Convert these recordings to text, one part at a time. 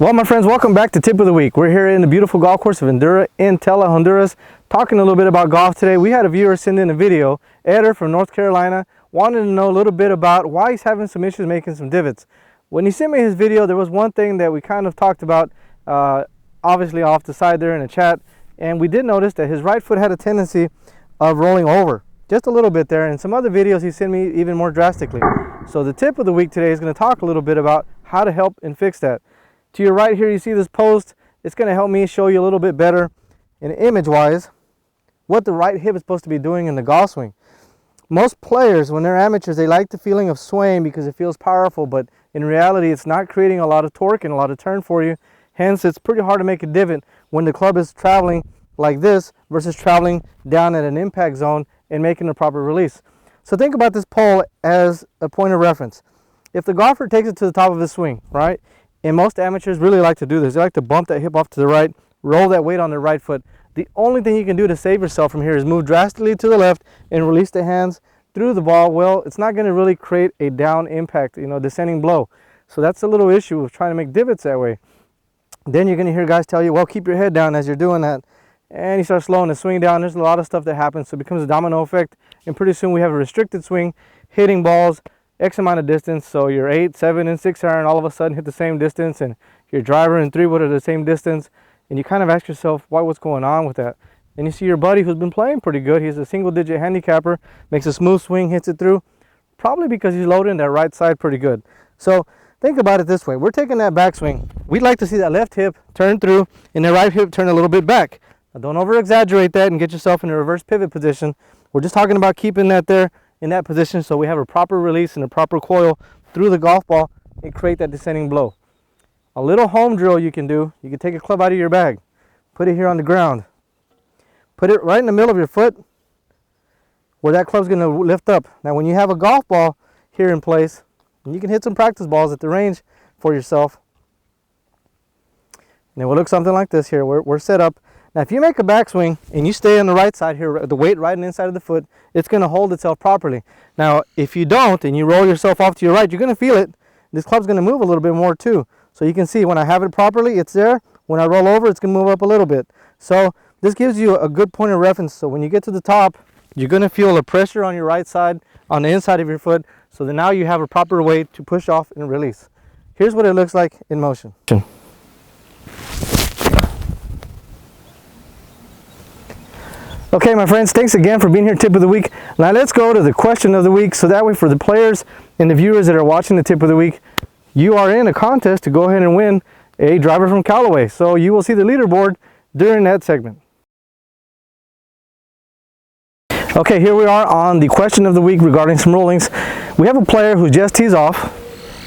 Well, my friends, welcome back to Tip of the Week. We're here in the beautiful golf course of Endura in Tela, Honduras, talking a little bit about golf today. We had a viewer send in a video, Eder from North Carolina, wanted to know a little bit about why he's having some issues making some divots. When he sent me his video, there was one thing that we kind of talked about, obviously off the side there in the chat, and we did notice that his right foot had a tendency of rolling over just a little bit there, and some other videos he sent me even more drastically. So the tip of the week today is going to talk a little bit about how to help and fix that. To your right here, you see this post. It's going to help me show you a little bit better, and image-wise, what the right hip is supposed to be doing in the golf swing. Most players, when they're amateurs, they like the feeling of swaying because it feels powerful, but in reality, it's not creating a lot of torque and a lot of turn for you. Hence, it's pretty hard to make a divot when the club is traveling like this versus traveling down at an impact zone and making a proper release. So think about this pole as a point of reference. If the golfer takes it to the top of his swing, right? And most amateurs really like to do this. They like to bump that hip off to the right, roll that weight on their right foot. The only thing you can do to save yourself from here is move drastically to the left and release the hands through the ball. Well, it's not going to really create a down impact, descending blow. So that's a little issue with trying to make divots that way. Then you're going to hear guys tell you, well, keep your head down as you're doing that. And you start slowing the swing down. There's a lot of stuff that happens. So it becomes a domino effect. And pretty soon we have a restricted swing, hitting balls X amount of distance. So your 8, 7, and 6 iron all of a sudden hit the same distance, and your driver and 3 wood are the same distance. And you kind of ask yourself, what's going on with that? And you see your buddy who's been playing pretty good. He's a single-digit handicapper, makes a smooth swing, hits it through, probably because he's loading that right side pretty good. So think about it this way. We're taking that backswing. We'd like to see that left hip turn through and the right hip turn a little bit back. Now, don't over-exaggerate that and get yourself in a reverse pivot position. We're just talking about keeping that there in that position so we have a proper release and a proper coil through the golf ball and create that descending blow. A little home drill you can do, you can take a club out of your bag, put it here on the ground, put it right in the middle of your foot where that club's going to lift up. Now when you have a golf ball here in place, and you can hit some practice balls at the range for yourself, and it will look something like this here. We're set up. Now if you make a backswing and you stay on the right side here, the weight right on the inside of the foot, it's going to hold itself properly. Now if you don't and you roll yourself off to your right, you're going to feel it. This club's going to move a little bit more too. So you can see when I have it properly, it's there. When I roll over, it's going to move up a little bit. So this gives you a good point of reference. So when you get to the top, you're going to feel the pressure on your right side, on the inside of your foot. So then now you have a proper way to push off and release. Here's what it looks like in motion. Okay, my friends, thanks again for being here, Tip of the Week. Now let's go to the question of the week, so that way for the players and the viewers that are watching the Tip of the Week, you are in a contest to go ahead and win a driver from Callaway. So you will see the leaderboard during that segment. Okay, here we are on the question of the week regarding some rollings. We have a player who just tees off,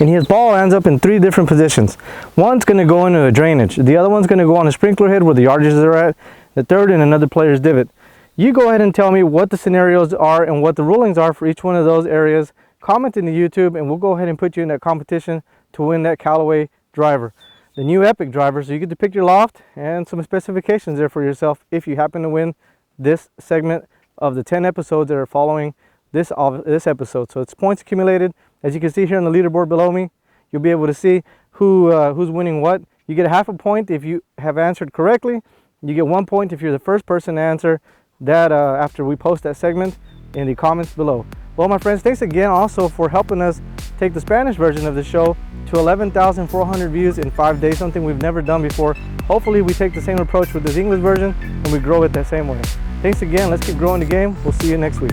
and his ball ends up in 3 different positions. One's going to go into a drainage. The other one's going to go on a sprinkler head where the yardages are at. The third in another player's divot. You go ahead and tell me what the scenarios are and what the rulings are for each one of those areas. Comment in the YouTube and we'll go ahead and put you in that competition to win that Callaway driver. The new Epic driver, so you get to pick your loft and some specifications there for yourself if you happen to win this segment of the 10 episodes that are following this episode. So it's points accumulated. As you can see here on the leaderboard below me, you'll be able to see who's winning what. You get a half a point if you have answered correctly. You get 1 point if you're the first person to answer that after we post that segment in the comments below. Well, my friends, thanks again also for helping us take the Spanish version of the show to 11,400 views in 5 days, something we've never done before. Hopefully we take the same approach with this English version and we grow it that same way. Thanks again. Let's keep growing the game. We'll see you next week.